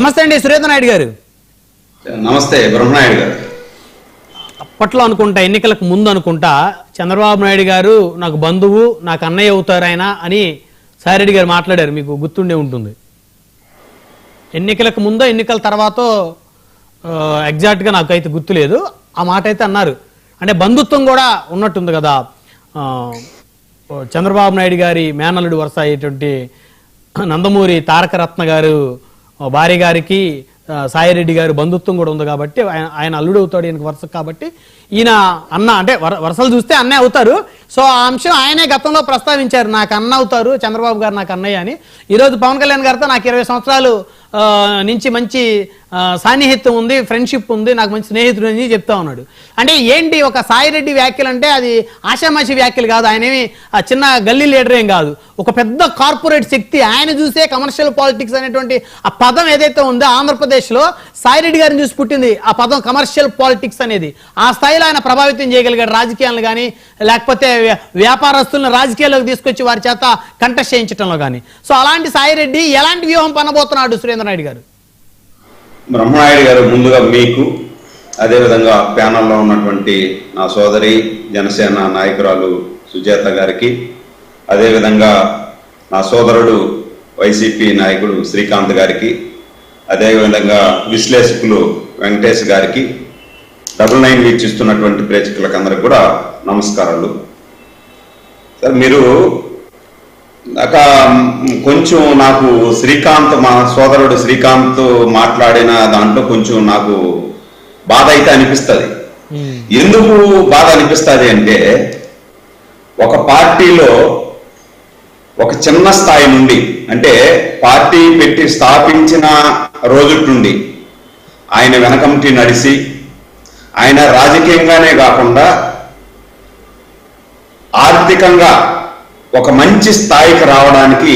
నమస్తే అండి సురేంద్ర నాయుడు గారు. నమస్తే బ్రహ్మనాయుడు గారు. అప్పట్లో అనుకుంటా, ఎన్నికలకు ముందు అనుకుంటా, చంద్రబాబు నాయుడు గారు నాకు బంధువు, నాకు అన్నయ్య అవుతారు ఆయన అని సాయిరెడ్డి గారు మాట్లాడారు. మీకు గుర్తుండే ఉంటుంది. ఎన్నికలకు ముందో ఎన్నికల తర్వాతో ఎగ్జాక్ట్గా నాకైతే గుర్తులేదు. ఆ మాట అయితే అన్నారు. అంటే బంధుత్వం కూడా ఉన్నట్టుంది కదా. చంద్రబాబు నాయుడు గారి మేనల్లుడు వరుస అయ్యేటువంటి నందమూరి తారక రత్న గారు భార్య గారికి సాయిరెడ్డి గారు బంధుత్వం కూడా ఉంది కాబట్టి ఆయన అల్లుడు అవుతాడు ఈయనకు వరుస కాబట్టి ఈయన అన్న అంటే వరుసలు చూస్తే అన్నయ్య అవుతారు. సో ఆ అంశం ఆయనే గతంలో ప్రస్తావించారు, నాకు అన్న అవుతారు చంద్రబాబు గారు నాకు అన్నయ్య అని. ఈరోజు పవన్ కళ్యాణ్ గారితో నాకు 20 సంవత్సరాలు నుంచి మంచి సాన్నిహిత్యం ఉంది, ఫ్రెండ్షిప్ ఉంది, నాకు మంచి స్నేహితుడు అని చెప్తా ఉన్నాడు. అంటే ఏంటి ఒక సాయిరెడ్డి వ్యాఖ్యలు అంటే అది ఆషామాషి వ్యాఖ్యలు కాదు. ఆయనేమి చిన్న గల్లీ లీడర్ ఏం కాదు, ఒక పెద్ద కార్పొరేట్ శక్తి. ఆయన చూసే కమర్షియల్ పాలిటిక్స్ అనేటువంటి ఆ పదం ఏదైతే ఉందో ఆంధ్రప్రదేశ్లో సాయిరెడ్డి గారిని చూసి పుట్టింది ఆ పదం కమర్షియల్ పాలిటిక్స్ అనేది. ఆ స్థాయిలో ఆయన ప్రభావితం చేయగలిగాడు రాజకీయాలను కానీ, లేకపోతే వ్యాపారస్తులను రాజకీయాల్లోకి తీసుకొచ్చి వారి చేత కంటెస్ట్ చేయించడంలో కానీ. సో అలాంటి సాయిరెడ్డి ఎలాంటి వ్యూహం పనబోతున్నాడు సురేంద్ర నాయుడు గారు? బ్రహ్మనాయుడు గారు, ముందుగా మీకు, అదేవిధంగా ప్యానల్లో ఉన్నటువంటి నా సోదరి జనసేన నాయకురాలు సుజాత గారికి, అదేవిధంగా నా సోదరుడు వైసీపీ నాయకుడు శ్రీకాంత్ గారికి, అదేవిధంగా విశ్లేషకులు వెంకటేష్ గారికి, 99 వీక్షిస్తున్నటువంటి ప్రేక్షకులకు అందరికి కూడా నమస్కారాలు. సార్, మీరు కొంచెం నాకు శ్రీకాంత్, మా సోదరుడు శ్రీకాంత్ మాట్లాడిన దాంట్లో కొంచెం నాకు బాధ అయితే అనిపిస్తుంది. ఎందుకు బాధ అనిపిస్తుంది అంటే, ఒక పార్టీలో ఒక చిన్న స్థాయి నుండి, అంటే పార్టీ పెట్టి స్థాపించిన రోజు నుండి ఆయన వెనకమిటి నడిచి, ఆయన రాజకీయంగానే కాకుండా ఆర్థికంగా ఒక మంచి స్థాయికి రావడానికి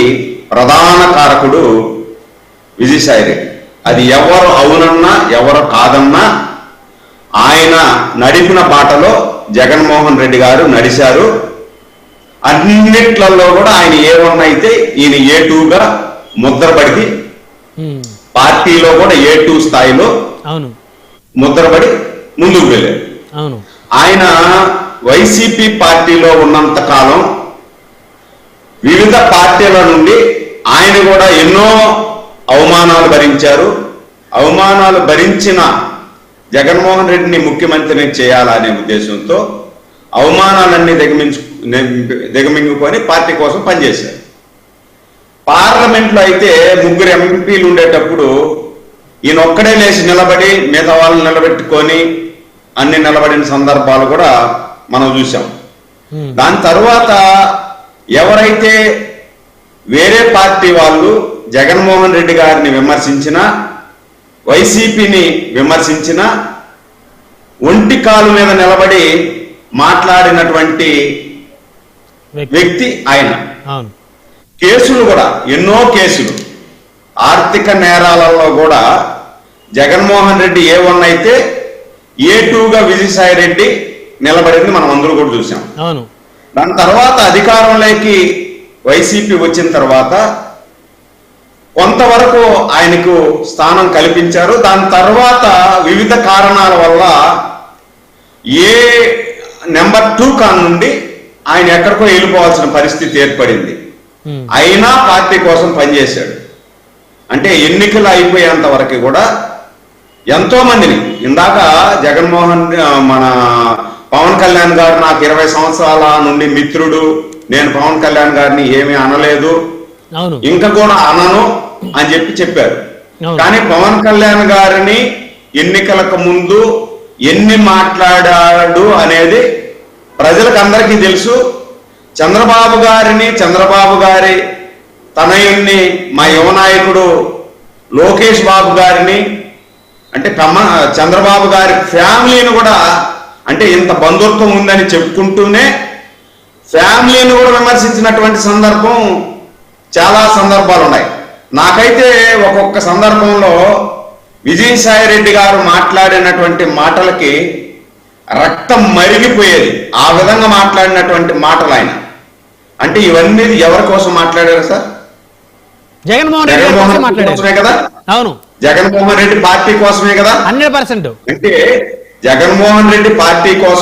ప్రధాన కారకుడు విజయసాయిరెడ్డి. అది ఎవరు అవునన్నా ఎవరు కాదన్నా ఆయన నడిపిన బాటలో జగన్మోహన్ రెడ్డి గారు నడిచారు. అన్నిట్లలో కూడా ఆయన A1 అయితే ఈయన A2గా ముద్రపడి, పార్టీలో కూడా A2 స్థాయిలో ముద్రపడి ముందుకు వెళ్ళారు. ఆయన వైసీపీ పార్టీలో ఉన్నంత కాలం వివిధ పార్టీల నుండి ఆయన కూడా ఎన్నో అవమానాలు భరించారు. అవమానాలు భరించిన జగన్మోహన్ రెడ్డిని ముఖ్యమంత్రిని చేయాలనే ఉద్దేశంతో అవమానాలన్నీ దిగమింగుకొని పార్టీ కోసం పనిచేశారు. పార్లమెంట్లో అయితే 3 ఎంపీలు ఉండేటప్పుడు ఈయన ఒక్కడే లేచి నిలబడి మిగతా వాళ్ళని నిలబెట్టుకొని అన్ని నిలబడిన సందర్భాలు కూడా మనం చూసాం. దాని తర్వాత ఎవరైతే వేరే పార్టీ వాళ్ళు జగన్మోహన్ రెడ్డి గారిని విమర్శించినా, వైసీపీని విమర్శించినా ఒంటి కాలు మీద నిలబడి మాట్లాడినటువంటి వ్యక్తి ఆయన. కేసులు కూడా ఎన్నో కేసులు, ఆర్థిక నేరాలలో కూడా జగన్మోహన్ రెడ్డి A1 అయితే A2గా విజయసాయి రెడ్డి నిలబడింది మనం అందరూ కూడా చూసాం. దాని తర్వాత అధికారంలోకి వైసీపీ వచ్చిన తర్వాత కొంతవరకు ఆయనకు స్థానం కల్పించారు. దాని తర్వాత వివిధ కారణాల వల్ల నెంబర్ 2 కాన్ నుండి ఆయన ఎక్కడికో వెళ్ళిపోవాల్సిన పరిస్థితి ఏర్పడింది. అయినా పార్టీ కోసం పనిచేశాడు. అంటే ఎన్నికలు అయిపోయేంత వరకు కూడా ఎంతో మందిని, ఇందాక మన పవన్ కళ్యాణ్ గారు నాకు 20 సంవత్సరాల నుండి మిత్రుడు, నేను పవన్ కళ్యాణ్ గారిని ఏమీ అనలేదు, ఇంకా కూడా అనను అని చెప్పారు. కానీ పవన్ కళ్యాణ్ గారిని ఎన్నికలకు ముందు ఎన్ని మాట్లాడాడు అనేది ప్రజలకు అందరికీ తెలుసు. చంద్రబాబు గారిని, చంద్రబాబు గారి తనయుణ్ణి, మా యువ నాయకుడు లోకేష్ బాబు గారిని, అంటే చంద్రబాబు గారి ఫ్యామిలీని కూడా, అంటే ఇంత బంధుత్వం ఉందని చెప్పుకుంటూనే ఫ్యామిలీని కూడా విమర్శించినటువంటి సందర్భం చాలా సందర్భాలు ఉన్నాయి. నాకైతే ఒక్కొక్క సందర్భంలో విజయసాయి రెడ్డి గారు మాట్లాడినటువంటి మాటలకి రక్తం మరిగిపోయేది. ఆ విధంగా మాట్లాడినటువంటి మాటలు ఆయన. అంటే ఇవన్నీ ఎవరి కోసం మాట్లాడారు సార్? జగన్మోహన్ రెడ్డి కదా. అవును. జగన్మోహన్ రెడ్డి పార్టీ కోసమే కదా. 100%. అంటే జగన్మోహన్ రెడ్డి పార్టీ కోసం